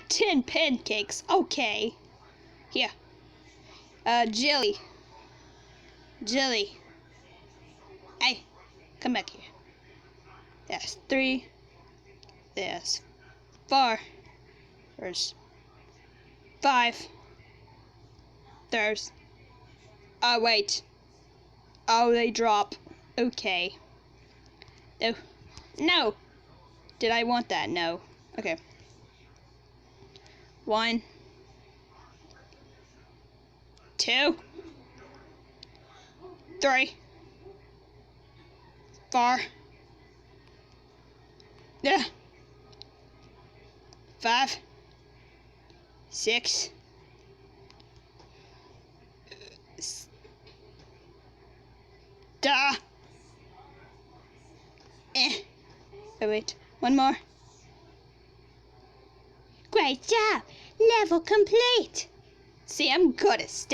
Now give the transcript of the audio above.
10 pancakes. Okay. Here. Jelly. Jelly. Hey, come back here. There's 3. There's 4. There's 5. There's... Oh, wait. Oh, they drop. Okay. No. No! Did I want that? No. Okay. 1. 2. 3. 4. Yeah. 5. 6. Oh, wait. One more. Great job! Level complete! See, I'm good at stats.